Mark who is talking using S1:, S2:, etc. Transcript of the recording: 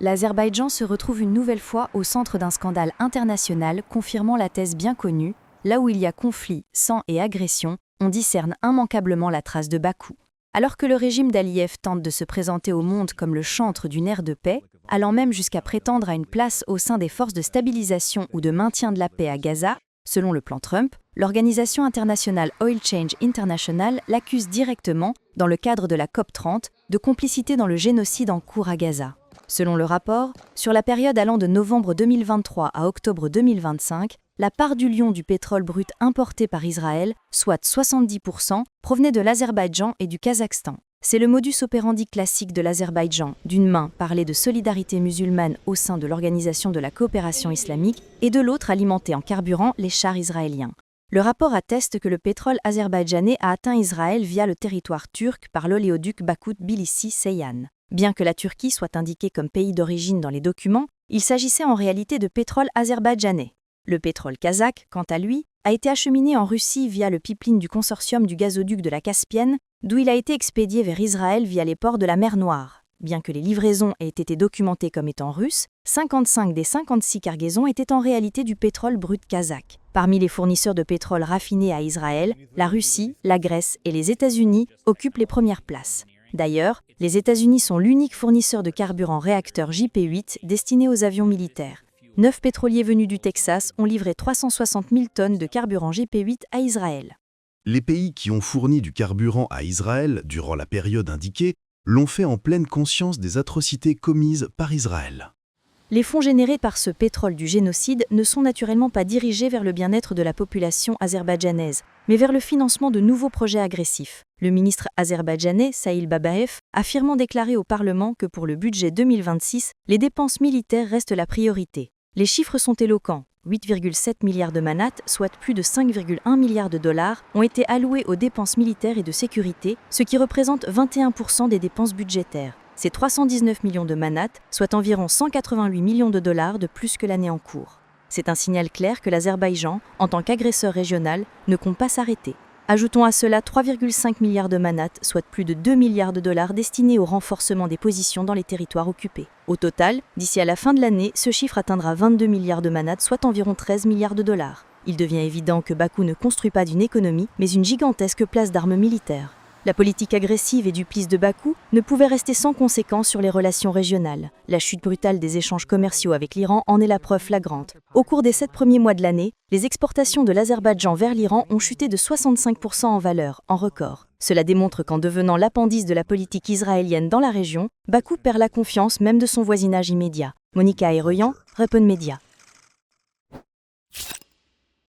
S1: l'Azerbaïdjan se retrouve une nouvelle fois au centre d'un scandale international confirmant la thèse bien connue, là où il y a conflit, sang et agression, on discerne immanquablement la trace de Bakou. Alors que le régime d'Aliyev tente de se présenter au monde comme le chantre d'une ère de paix, allant même jusqu'à prétendre à une place au sein des forces de stabilisation ou de maintien de la paix à Gaza, selon le plan Trump, l'organisation internationale Oil Change International l'accuse directement, dans le cadre de la COP30, de complicité dans le génocide en cours à Gaza. Selon le rapport, sur la période allant de novembre 2023 à octobre 2025, la part du lion du pétrole brut importé par Israël, soit 70%, provenait de l'Azerbaïdjan et du Kazakhstan. C'est le modus operandi classique de l'Azerbaïdjan, d'une main parler de solidarité musulmane au sein de l'Organisation de la coopération islamique et de l'autre alimenter en carburant les chars israéliens. Le rapport atteste que le pétrole azerbaïdjanais a atteint Israël via le territoire turc par l'oléoduc Bakou-Tbilissi-Ceyhan. Bien que la Turquie soit indiquée comme pays d'origine dans les documents, il s'agissait en réalité de pétrole azerbaïdjanais. Le pétrole kazakh, quant à lui, a été acheminé en Russie via le pipeline du consortium du gazoduc de la Caspienne, d'où il a été expédié vers Israël via les ports de la mer Noire. Bien que les livraisons aient été documentées comme étant russes, 55 des 56 cargaisons étaient en réalité du pétrole brut kazakh. Parmi les fournisseurs de pétrole raffiné à Israël, la Russie, la Grèce et les États-Unis occupent les premières places. D'ailleurs, les États-Unis sont l'unique fournisseur de carburant réacteur JP8 destiné aux avions militaires. 9 pétroliers venus du Texas ont livré 360 000 tonnes de carburant JP8 à Israël.
S2: Les pays qui ont fourni du carburant à Israël durant la période indiquée l'ont fait en pleine conscience des atrocités commises par Israël.
S1: Les fonds générés par ce pétrole du génocide ne sont naturellement pas dirigés vers le bien-être de la population azerbaïdjanaise, mais vers le financement de nouveaux projets agressifs. Le ministre azerbaïdjanais, Saïl Babaev, affirmant déclarer au Parlement que pour le budget 2026, les dépenses militaires restent la priorité. Les chiffres sont éloquents. 8,7 milliards de manats, soit plus de 5,1 milliards de dollars, ont été alloués aux dépenses militaires et de sécurité, ce qui représente 21% des dépenses budgétaires. C'est 319 millions de manats, soit environ 188 millions de dollars de plus que l'année en cours. C'est un signal clair que l'Azerbaïdjan, en tant qu'agresseur régional, ne compte pas s'arrêter. Ajoutons à cela 3,5 milliards de manats, soit plus de 2 milliards de dollars destinés au renforcement des positions dans les territoires occupés. Au total, d'ici à la fin de l'année, ce chiffre atteindra 22 milliards de manats, soit environ 13 milliards de dollars. Il devient évident que Bakou ne construit pas d'une économie, mais une gigantesque place d'armes militaires. La politique agressive et duplice de Bakou ne pouvait rester sans conséquences sur les relations régionales. La chute brutale des échanges commerciaux avec l'Iran en est la preuve flagrante. Au cours des 7 premiers mois de l'année, les exportations de l'Azerbaïdjan vers l'Iran ont chuté de 65% en valeur, en record. Cela démontre qu'en devenant l'appendice de la politique israélienne dans la région, Bakou perd la confiance même de son voisinage immédiat. Monica Eroyan, Repun Media.